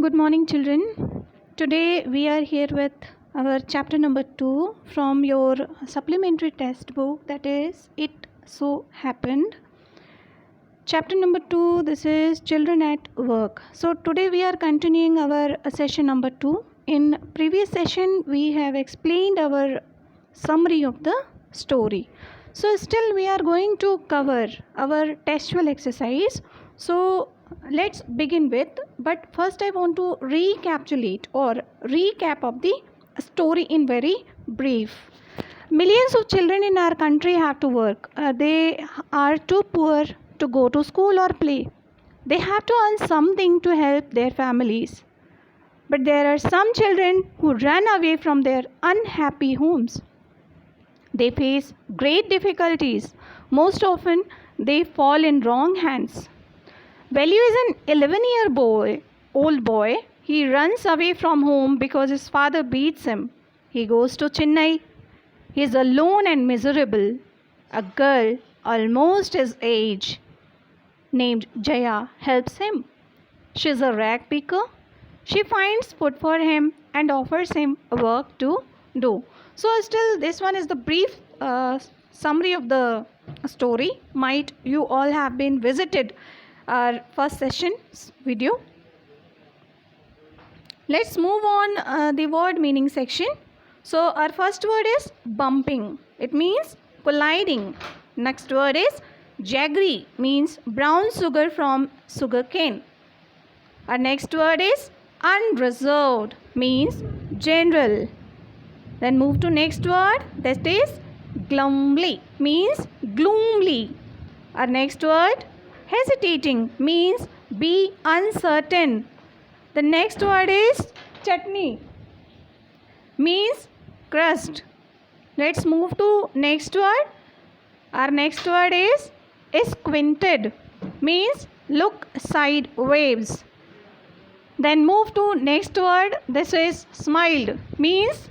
Good morning, children. Today we are here with our chapter number 2 from your supplementary test book, that is It So Happened. Chapter number 2, this is Children at Work. So today we are continuing our session number 2. In previous session we have explained our summary of the story. So still we are going to cover our textual exercise. So let's begin with, but first I want to recapitulate or recap of the story in very brief. Millions of children in our country have to work. They are too poor to go to school or play. They have to earn something to help their families. But there are some children who run away from their unhappy homes. They face great difficulties. Most often, they fall in wrong hands. Value is an 11-year-old boy. He runs away from home because his father beats him. He goes to Chennai. He is alone and miserable. A girl almost his age, named Jaya, helps him. She is a rag picker. She finds food for him and offers him work to do. So still this one is the brief summary of the story. Might you all have been visited our first session's video. Let's move on the word meaning section. So our first word is bumping. It means colliding. Next word is jaggery, means brown sugar from sugar cane. Our next word is unreserved, means general. Then move to next word, that is glumly, means gloomily. Our next word hesitating, means be uncertain. The next word is chutney, means crust. Let's move to next word. Our next word is squinted, means look sideways. Then move to next word. This is smiled, means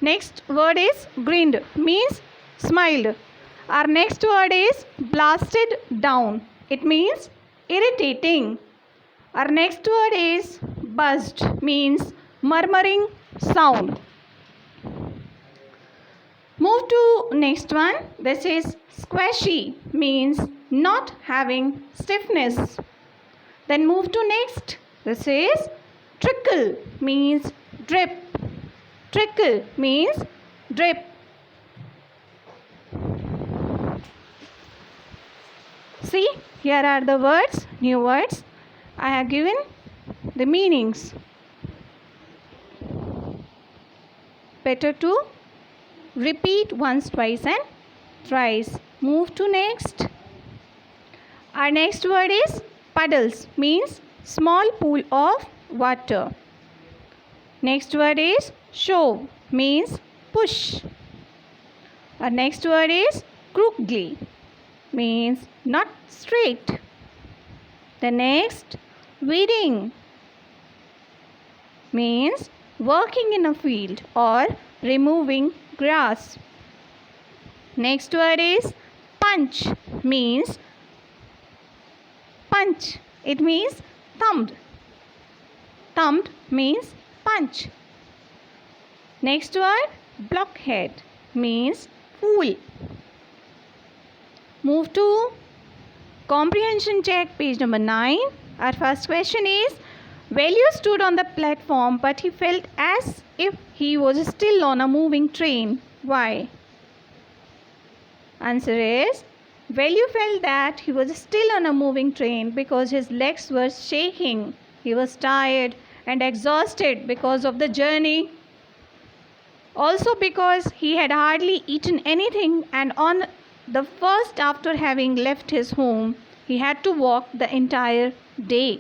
next word is grinned, means smiled. Our next word is blasted down. It means irritating. Our next word is buzzed, means murmuring sound. Move to next one. This is squashy, means not having stiffness. Then move to next. This is trickle, means drip. Trickle means drip. See, here are the words, new words. I have given the meanings. Better to repeat once, twice and thrice. Move to next. Our next word is puddles, means small pool of water. Next word is shove, means push. Our next word is crookedly, means not straight. The next, weeding, means working in a field or removing grass. Next word is punch, means punch. It means thumbed. Thumbed means punch. Next word, blockhead, means fool. Move to comprehension check, page number 9. Our first question is, Value stood on the platform but he felt as if he was still on a moving train. Why? Answer is, Value felt that he was still on a moving train because his legs were shaking. He was tired and exhausted because of the journey. Also because he had hardly eaten anything, and on the first after having left his home, he had to walk the entire day.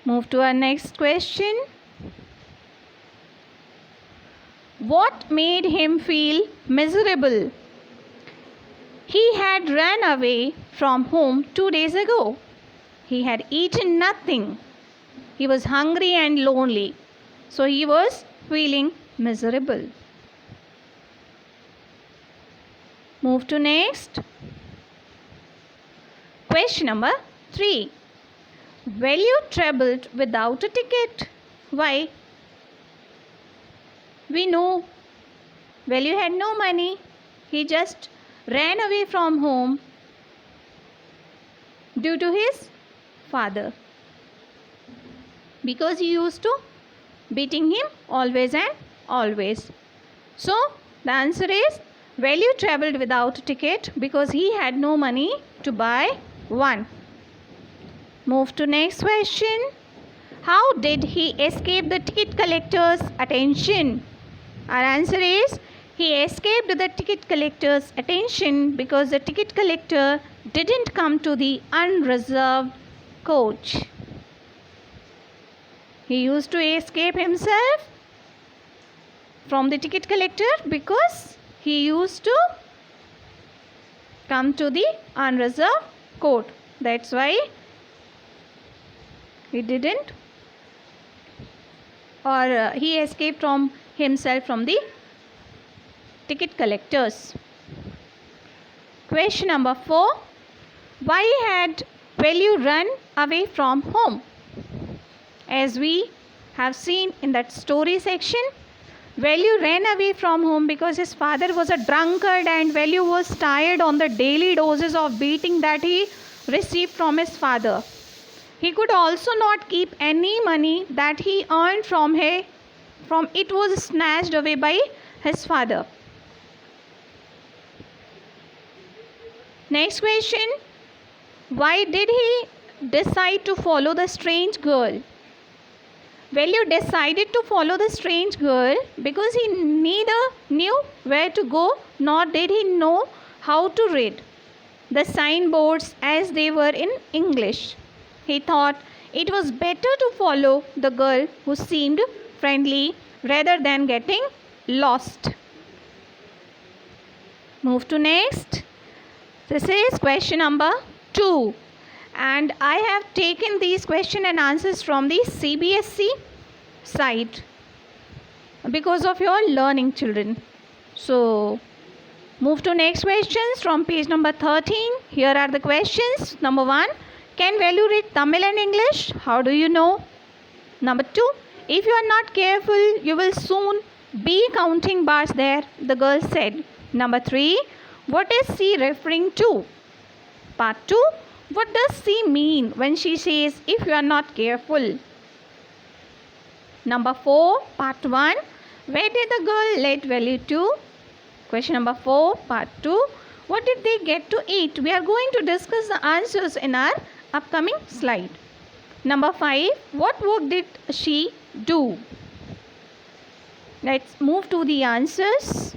Move to our next question. What made him feel miserable? He had run away from home 2 days ago. He had eaten nothing. He was hungry and lonely. So he was feeling miserable. Move to next. Question number 3. Value traveled without a ticket. Why? We know Value had no money. He just ran away from home due to his father, because he used to beating him always and always. So the answer is Value traveled without a ticket because he had no money to buy one. Move to next question. How did he escape the ticket collector's attention? Our answer is he escaped the ticket collector's attention because the ticket collector didn't come to the unreserved coach. He used to escape himself from the ticket collector because he used to come to the unreserved coach. That's why he didn't, or he escaped from himself from the ticket collectors. Question number 4. Why had Value run away from home? As we have seen in that story section, Value ran away from home because his father was a drunkard and Value was tired on the daily doses of beating that he received from his father. He could also not keep any money that he earned from it was snatched away by his father. Next question. Why did he decide to follow the strange girl? Value decided to follow the strange girl because he neither knew where to go nor did he know how to read the signboards as they were in English. He thought it was better to follow the girl who seemed friendly rather than getting lost. Move to next. This is question number 2. And I have taken these question and answers from the CBSE site because of your learning, children. So move to next questions from page number 13. Here are the questions. Number 1. Can Value read Tamil and English? How do you know? Number 2. If you are not careful, you will soon be counting bars there, the girl said. Number 3. What is she referring to? Part 2. What does she mean when she says if you are not careful? Number 4. Part 1. Where did the girl let Value to? Question number 4. Part 2. What did they get to eat? We are going to discuss the answers in our upcoming slide. Number 5. What work did she do? Let's move to the answers.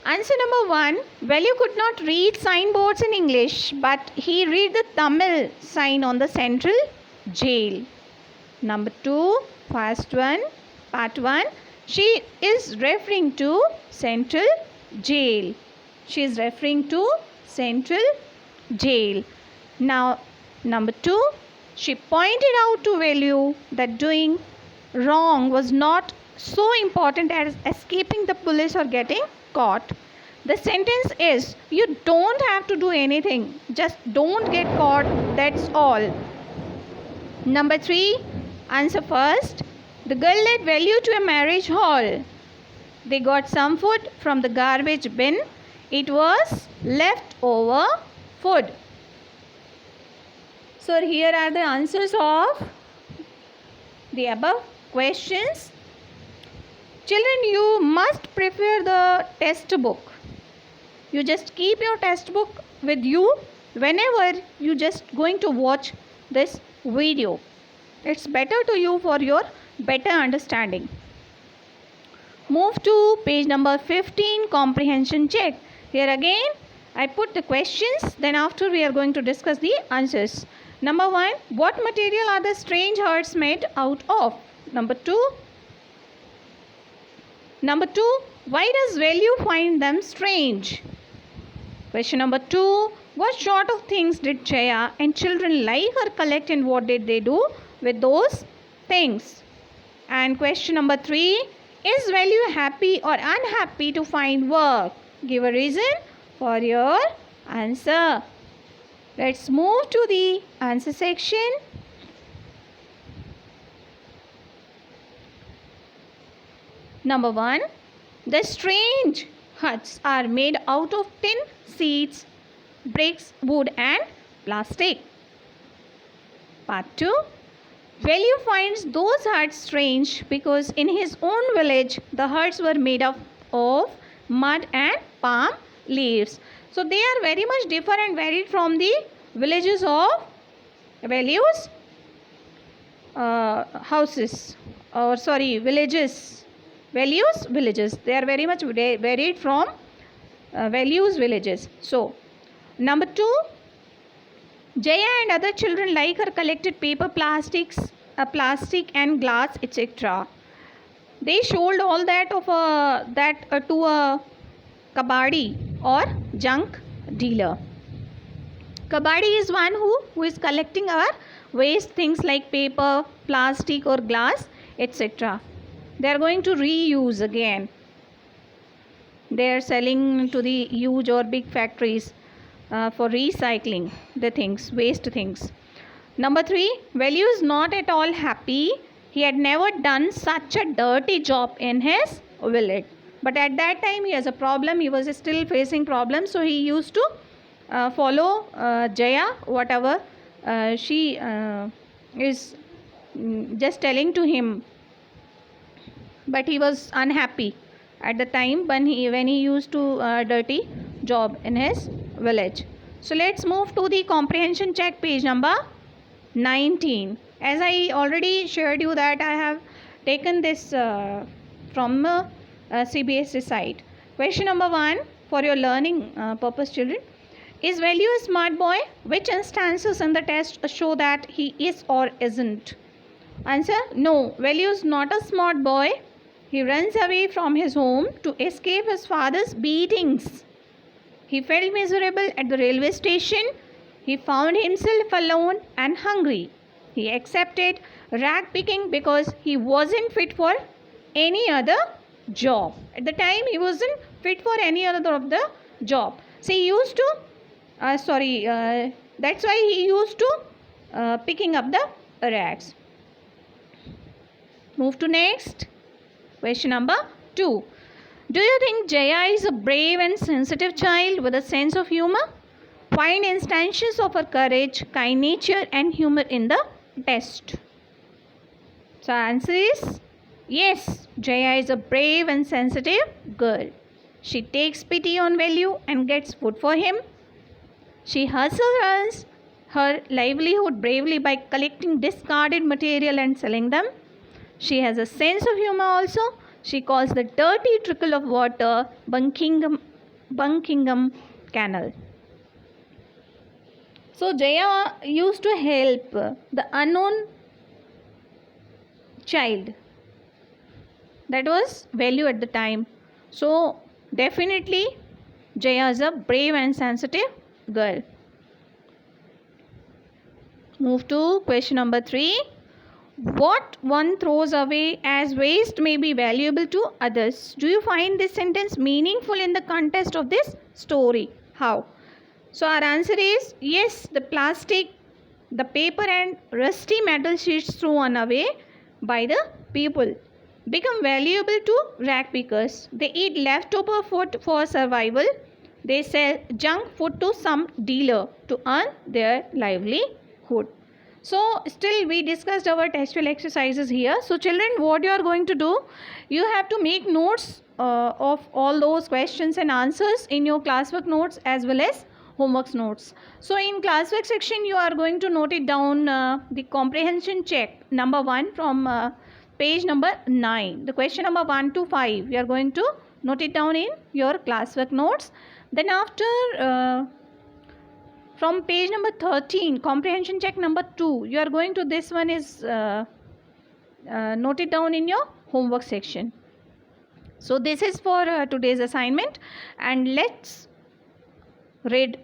Answer number 1. Value could not read signboards in English, but he read the Tamil sign on the central jail. Number 2. First one. Part 1. She is referring to central jail. She is referring to central jail. Now, number 2. She pointed out to Value that doing wrong was not so important as escaping the police or getting caught. The sentence is, you don't have to do anything, just don't get caught, that's all. Number 3, answer first. The girl led Value to a marriage hall. They got some food from the garbage bin. It was leftover food. So here are the answers of the above questions. Children, you must prefer the test book. You just keep your test book with you whenever you just going to watch this video. It's better to you for your better understanding. Move to page number 15, comprehension check. Here again, I put the questions, then after we are going to discuss the answers. Number 1, what material are the strange hearts made out of? Number 2, why does Value find them strange? Question number 2, what sort of things did Jaya and children like her collect and what did they do with those things? And question number 3, is Value happy or unhappy to find work? Give a reason for your Answer. Let's move to the answer section. Number 1. The strange huts are made out of tin, seeds, bricks, wood and plastic. Part 2. Value finds those huts strange because in his own village the huts were made of mud and palm leaves. So they are very much different and varied from the villages of Value's villages. Value's villages. They are very much varied from Value's villages. So number 2. Jaya and other children like her collected paper, plastic and glass, etc. They sold all that to a kabadi or junk dealer. Kabadi is one who is collecting our waste things like paper, plastic or glass, etc. They are going to reuse again. They are selling to the huge or big factories for recycling the things, waste things. Number 3, Value is not at all happy. He had never done such a dirty job in his village. But at that time he has a problem. He was still facing problems. So he used to follow Jaya, whatever she is just telling to him. But he was unhappy at the time when he used to dirty job in his village. So let's move to the comprehension check, page number 19. As I already shared you that I have taken this from CBSE site. Question number 1 for your learning purpose, children. Is Value a smart boy? Which instances in the test show that he is or isn't? Answer. No, Value is not a smart boy. He runs away from his home to escape his father's beatings. He felt miserable at the railway station. He found himself alone and hungry. He accepted rag picking because he wasn't fit for any other job. At the time, he wasn't fit for any other of the job. So he used to, that's why he used to picking up the rags. Move to next. Question number 2. Do you think Jaya is a brave and sensitive child with a sense of humor? Find instances of her courage, kind nature and humor in the test. So answer is yes, Jaya is a brave and sensitive girl. She takes pity on Value and gets food for him. She hustles her livelihood bravely by collecting discarded material and selling them. She has a sense of humor also. She calls the dirty trickle of water Buckingham Canal. So Jaya used to help the unknown child. That was Value at the time. So definitely Jaya is a brave and sensitive girl. Move to question number 3. What one throws away as waste may be valuable to others. Do you find this sentence meaningful in the context of this story? How? So our answer is yes, the plastic, the paper and rusty metal sheets thrown away by the people become valuable to rag pickers. They eat leftover food for survival. They sell junk food to some dealer to earn their livelihood. So still we discussed our textual exercises here. So children, what you are going to do, you have to make notes of all those questions and answers in your classwork notes as well as homework notes. So in classwork section, you are going to note it down the comprehension check number 1 from page number 9. The question number 1 to 5, you are going to note it down in your classwork notes. Then after from page number 13, comprehension check number 2, you are going to, this one is noted down in your homework section. So this is for today's assignment, and let's read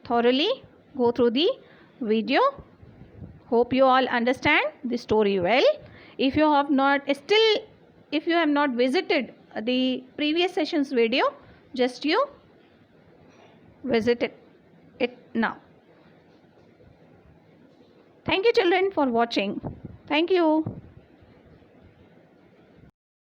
thoroughly, go through the video. Hope you all understand the story well. If you have not visited the previous session's video, just you visit it. it now. Thank you children for watching. Thank you.